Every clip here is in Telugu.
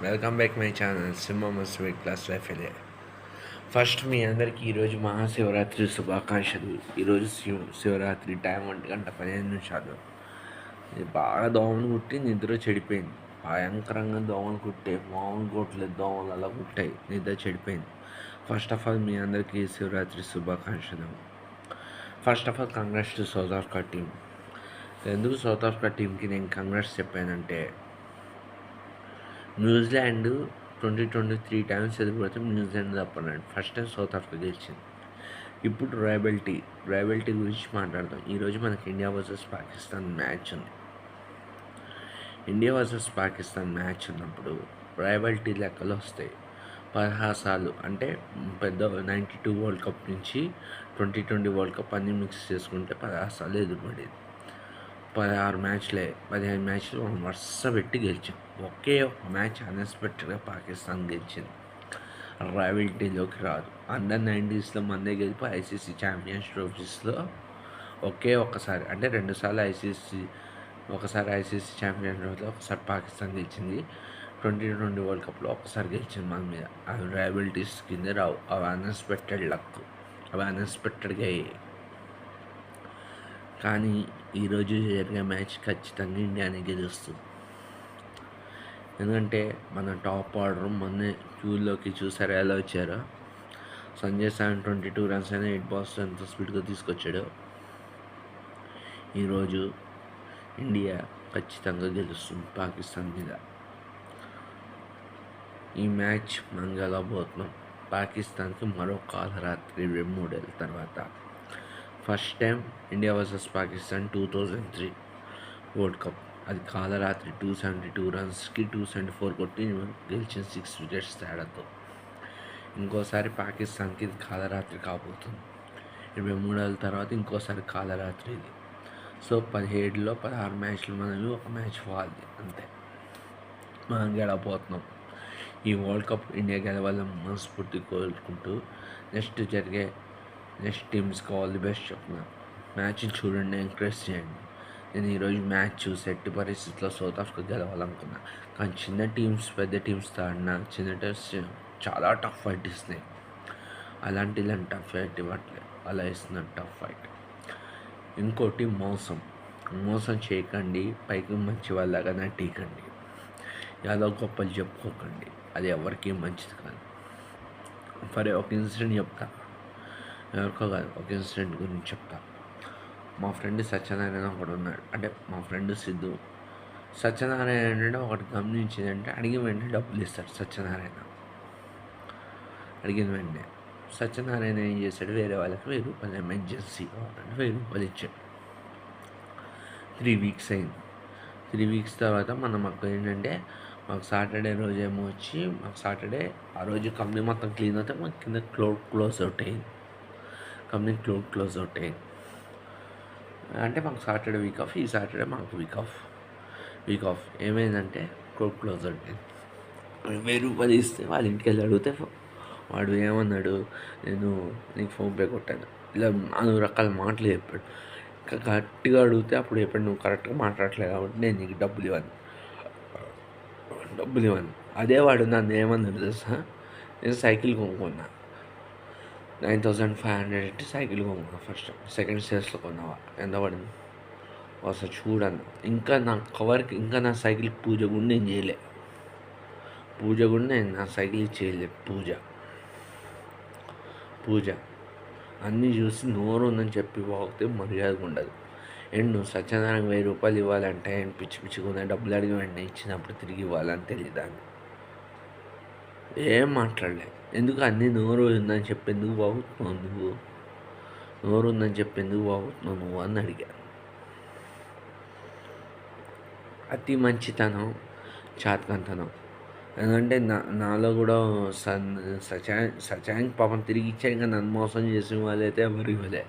Welcome back my channel Simhamma sweet class life. First మీ అందరికీ ఈరోజు మహాశివరాత్రి శుభాకాంక్షలు. ఈరోజు శివరాత్రి టైం 1:15. ఇది బాగా దోమలు కుట్టి నిద్ర చెడిపోయింది. భయంకరంగా దోమలు కుట్టే మామూలు కొట్టలేదు, దోమలు అలా కుట్టాయి, నిద్ర చెడిపోయింది. ఫస్ట్ ఆఫ్ ఆల్ మీ అందరికీ శివరాత్రి శుభాకాంక్షలు. First of all congrats to South Africa team. ఎందుకు సౌత్ ఆఫ్రికా టీంకి నేను కంగ్రాట్స్ చెప్పానంటే, న్యూజిలాండ్ 2023 టైమ్స్ ఎదురుపడితే న్యూజిలాండ్ తప్పన్నాడు. ఫస్ట్ టైం సౌత్ ఆఫ్రికా గెలిచింది. ఇప్పుడు రాయబిలిటీ గురించి మాట్లాడదాం. ఈరోజు మనకి ఇండియా వర్సెస్ పాకిస్తాన్ మ్యాచ్ ఉంది. ఇండియా వర్సెస్ పాకిస్తాన్ మ్యాచ్ ఉన్నప్పుడు రాయబిలిటీ లెక్కలు వస్తాయి. 16 సార్లు అంటే పెద్ద 92 వరల్డ్ కప్ నుంచి 2020 వరల్డ్ కప్ అన్నీ మిక్స్ చేసుకుంటే 16 సార్లు ఎదురుపడేది. 16 మ్యాచ్లే 15 మ్యాచ్లు మనం వరుస పెట్టి గెలిచాం. ఒకే ఒక మ్యాచ్ అన్ఎక్స్పెక్టెడ్గా పాకిస్తాన్ గెలిచింది. రాయబిలిటీలోకి రాదు. అండర్ 90స్లో మందే గెలిపి ఐసీసీ ఛాంపియన్స్ ట్రోఫీస్లో ఒకే ఒక్కసారి, అంటే 2 సార్లు ఒకసారి ఐసీసీ ఛాంపియన్స్ ట్రోఫీలో ఒకసారి పాకిస్తాన్ గెలిచింది. 2020 వరల్డ్ కప్లో ఒకసారి గెలిచింది మన మీద. అవి రాయబిలిటీస్ కింద రావు. అవి అన్ఎక్స్పెక్టెడ్ లక్. అవి అన్ఎక్స్పెక్టెడ్గా అయ్యాయి. కానీ ఈరోజు జరిగే మ్యాచ్ ఖచ్చితంగా ఇండియానే గెలుస్తుంది. ఎందుకంటే మన టాప్ ఆర్డర్ మొన్నే క్యూలోకి చూసారా ఎలా వచ్చారో. సంజయ్ 722 రన్స్ అయినా 8 బాల్స్ ఎంత స్పీడ్గా తీసుకొచ్చాడు. ఈరోజు ఇండియా ఖచ్చితంగా గెలుస్తుంది పాకిస్తాన్ మీద. ఈ మ్యాచ్ మనం గెలవబోతున్నాం. పాకిస్తాన్కి మరో కాలరాత్రి 3 ఏళ్ళ తర్వాత. First time India versus Pakistan 2003 world cup. అది కాలరాత్రి 272 రన్స్కి 274 కొట్టి గెలిచిన 6 వికెట్స్ తేడాతో. ఇంకోసారి పాకిస్తాన్కి ఇది కాలరాత్రి కాబోతుంది. 23 ఏళ్ళ తర్వాత ఇంకోసారి కాలరాత్రి ఇది. సో 17లో 16 మ్యాచ్లు మనవి, ఒక మ్యాచ్ వాళ్ళది, అంతే. మనం గెలవబోతున్నాం. ఈ వరల్డ్ కప్ ఇండియా గెలవాలని మనస్ఫూర్తి కోరుకుంటూ నెక్స్ట్ టీమ్స్కి ఆల్ ది బెస్ట్ చెప్తున్నాను. మ్యాచ్ని చూడండి, ఎంకరేజ్ చేయండి. నేను ఈరోజు మ్యాచ్ చూసి ఎట్టి పరిస్థితుల్లో సౌత్ ఆఫ్రికా గెలవాలనుకున్నా. కానీ చిన్న టీమ్స్ పెద్ద టీమ్స్తో ఆడినా చిన్న టీమ్స్ చాలా టఫ్ ఫైట్ ఇస్తున్నాయి. అలాంటి ఇలాంటి టఫ్ ఫైట్ ఇవ్వట్లేదు, అలా ఇస్తున్నారు టఫ్ ఫైట్. ఇంకోటి మోసం చేయకండి, పైకి మంచి వాళ్ళగా నటికండి, యాదో గొప్పలు చెప్పుకోకండి. అది ఎవరికి మంచిది కాదు. ఒక ఇన్సిడెంట్ చెప్తా, ఎవరికో కాదు, ఒక ఇన్సిడెంట్ గురించి చెప్తా. మా ఫ్రెండ్ సత్యనారాయణ ఒకడు ఉన్నాడు. అంటే మా ఫ్రెండ్ సిద్ధు. సత్యనారాయణ ఏంటంటే ఒకటి గమనించిందంటే, అడిగిన వెంటనే డబ్బులు ఇస్తాడు సత్యనారాయణ. అడిగిన వెంటనే సత్యనారాయణ ఏం చేశాడు, వేరే వాళ్ళకి 1000 రూపాయలు ఎమర్జెన్సీ కావాలంటే 1000 రూపాయలు ఇచ్చాడు. 3 వీక్స్ అయింది. 3 వీక్స్ తర్వాత మనం అక్కడ ఏంటంటే, మాకు సాటర్డే రోజు ఏమో వచ్చి, ఆ రోజు కంపెనీ మొత్తం క్లీన్ అవుతే మాకు కింద క్లోజ్ అవుట్ అయింది. కంపెనీ క్లోజ్ అవుట్ అయింది. అంటే మాకు సాటర్డే వీక్ ఆఫ్, ఈ సాటర్డే మాకు వీక్ ఆఫ్ ఏమైందంటే క్లోజ్ అవుట్ అయింది. 1000 రూపాయలు ఇస్తే వాళ్ళ ఇంటికి వెళ్ళి అడిగితే వాడు ఏమన్నాడు, నేను నీకు ఫోన్పే కొట్టాను, ఇలా 4 రకాల మాటలు చెప్పాడు. ఇంకా గట్టిగా అడిగితే అప్పుడు చెప్పాడు, నువ్వు కరెక్ట్గా మాట్లాడట్లేదు కాబట్టి నేను నీకు డబ్బులు ఇవ్వను. అదే వాడు నన్ను ఏమన్నాడు తెలుసా, నేను సైకిల్ కొనుక్కున్నా, 9500 పెట్టి సైకిల్ కొనుక్కున్నా. ఫస్ట్ సెకండ్ స్టేజ్లో కొన్నావా, ఎంత పడింది ఒకసారి చూడన్న. ఇంకా నా కవర్కి, ఇంకా నా సైకిల్ పూజ కూడా నేను చేయలే. నేను నా సైకిల్ చేయలే. పూజ అన్నీ చూసి నోరు ఉందని చెప్పి పోతే మర్యాదగా ఉండదు. అండ్ నువ్వు సత్యనారాయణ 1000 రూపాయలు ఇవ్వాలంటే ఆయన పిచ్చిగా డబ్బులు అడిగి వెంటనే ఇచ్చినప్పుడు తిరిగి ఇవ్వాలని తెలియదాన్ని. ఏం మాట్లాడలే. ఎందుకు అన్నీ నోరు ఉందని చెప్పి ఎందుకు బాగుతున్నావు నువ్వు అని అడిగాను. అతి మంచితనం, చాతకంతనం. ఎందుకంటే నాలో కూడా సత్యానికి పాపం తిరిగి ఇచ్చాను. ఇంకా నన్ను మోసం చేసిన వాళ్ళైతే ఎవరు ఇవ్వలే.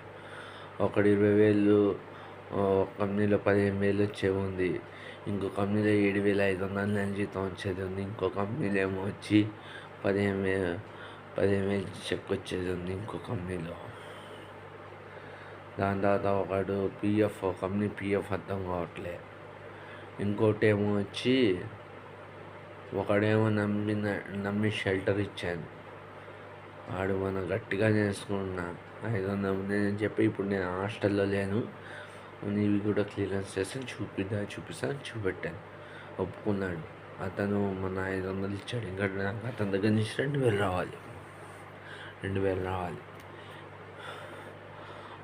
ఒకడు 20,000, ఒక కంపెనీలో 15,000 వచ్చే ఉంది, ఇంకో కంపెనీలో 7,500 నెల జీతం వచ్చేది ఉంది, ఇంకో కంపెనీలో ఏమో వచ్చి 15,000 చెక్ వచ్చేది ఉంది ఇంకో కంపెనీలో. దాని తర్వాత ఒకడు కంపెనీ పిఎఫ్ అర్థం కావట్లే. ఇంకోటి ఏమో వచ్చి ఒకడేమో నమ్మి షెల్టర్ ఇచ్చాను. వాడు మనం గట్టిగా చేసుకున్న 500 మంది అని చెప్పి ఇప్పుడు నేను హాస్టల్లో లేను, నీవి కూడా క్లియరెన్స్ చేస్తాను, చూపిస్తాను చూపెట్టాను. ఒప్పుకున్నాడు. అతను మన 500 ఇచ్చాడు. ఇంకా నాకు అతని దగ్గర నుంచి 2000 రావాలి.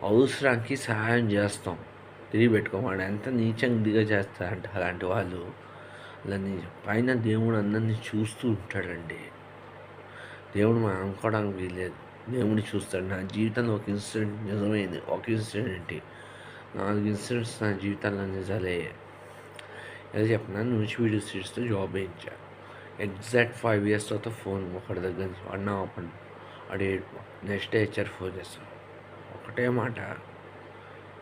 అవసరానికి సహాయం చేస్తాం, తిరిగి పెట్టుకోమాడు. ఎంత నీచంగా దిగజేస్తారంటే అలాంటి వాళ్ళు. అలా పైన దేవుడు అందరినీ చూస్తూ ఉంటాడండి. దేవుడు మనం అనుకోవడానికి వీల్లేదు, దేవుడు చూస్తాడు. నా జీవితంలో ఒక ఇన్సిడెంట్ నిజమైంది. ఒక ఇన్సిడెంట్ 4 ఇన్సిడెంట్స్ నా జీవితంలో నిజాలే. ఎలా చెప్పినా నుంచి వీడియో సిరీస్తో జాబ్ వేయించా. ఎగ్జాక్ట్ 5 years తర్వాత ఫోన్ ఒకటి దగ్గర నుంచి అన్నా ఓపెన్ అడే నెక్స్ట్ హెచ్ఆర్ ఫోన్ చేస్తాను. ఒకటే మాట,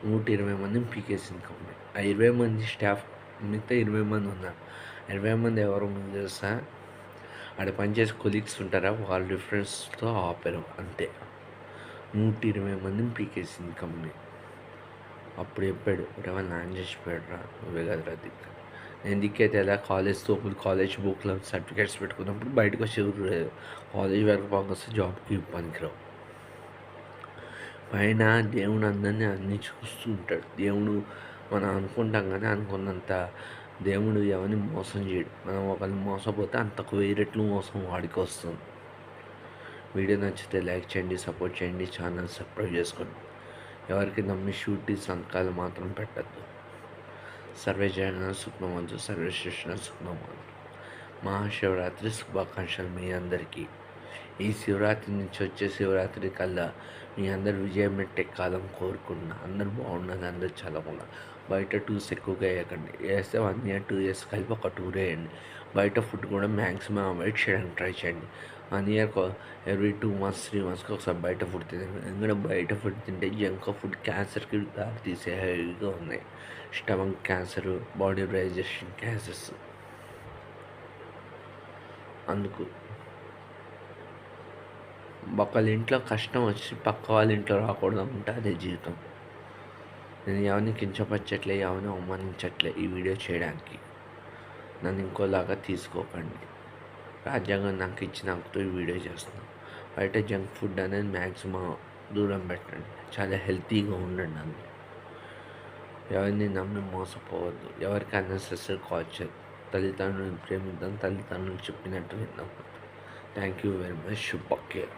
120 మందిని పీకేసింది కంపెనీ. ఆ 20 మంది స్టాఫ్, మిగతా 20 మంది ఉన్నారు. 20 మంది ఎవరో ముందు తెలుసా? ఆడ పనిచేసే కొలీగ్స్ ఉంటారా, వాళ్ళ డిఫరెన్స్తో ఆపారు అంతే. 120 మందిని పీకేసింది కంపెనీ. అప్పుడు చెప్పాడు, ఎవరు నాన్న చేసిపోయాడు రా, నువ్వే కదరా దిక్కు. నేను దిక్కైతే ఎలా? కాలేజ్ బుక్లో సర్టిఫికేట్స్ పెట్టుకున్నప్పుడు బయటకు వచ్చి కాలేజ్ వరకు పనికొస్తే జాబ్కి పనికిరావు. పైన దేవుడు అందరినీ అన్నీ చూస్తూ ఉంటాడు. దేవుడు మనం అనుకుంటాం కానీ అనుకున్నంత దేవుడు ఎవరిని మోసం చేయడు. మనం ఒకరిని మోసపోతే అంతకు 1000 రెట్లు మోసం వాడికి వస్తుంది. వీడియో నచ్చితే లైక్ చేయండి, సపోర్ట్ చేయండి, ఛానల్ సబ్స్క్రైబ్ చేసుకోండి. ఎవరికి నమ్మి షూటీ సంతకాలు మాత్రం పెట్టద్దు. సర్వే జన సుఖనవంతు, సర్వేశ్వర సుఖనవంతు. మహాశివరాత్రి శుభాకాంక్షలు మీ అందరికీ. ఈ శివరాత్రి నుంచి వచ్చే శివరాత్రి కల్లా మీ అందరు విజయం పెట్టే కాలం కోరుకున్నా. అందరూ బాగున్నది, అందరూ చదవకుండా. బయట టూర్స్ ఎక్కువగా వేయకండి. వేస్తే 1 year 2 years కలిపి ఒక టూర్ వేయండి. బయట ఫుడ్ కూడా మ్యాక్సిమం అవాయిడ్ చేయడానికి ట్రై చేయండి. 1 year every 2 months 3 monthsకి ఒకసారి బయట ఫుడ్ తినండి. ఎందుకంటే బయట ఫుడ్ తింటే జంక్ ఫుడ్ క్యాన్సర్కి దారి తీసే హెవీగా ఉన్నాయి. Stomach cancer, body digestion cancers. అందుకు ఒకళ్ళ ఇంట్లో కష్టం వచ్చి పక్క వాళ్ళ ఇంట్లో రాకూడదు అంటే అదే జీవితం. నేను ఎవరిని కించపరచట్లే, ఎవరిని అవమానించట్లే ఈ వీడియో చేయడానికి. నన్ను ఇంకోలాగా తీసుకోకండి. రాజ్యాంగం నాకు ఇచ్చిన హక్కుతో ఈ వీడియో చేస్తున్నాను. బయట జంక్ ఫుడ్ అనేది మ్యాక్సిమం దూరం పెట్టండి. చాలా హెల్తీగా ఉండండి. అందులో ఎవరిని నమ్మి మోసపోవద్దు. ఎవరికి అన్నెసెసరీ కాల్ చేయదు. తల్లిదండ్రులను ప్రేమిద్దాం, తల్లిదండ్రులు చెప్పినట్టు విందాం. Thank you very much. శుభ కేర్.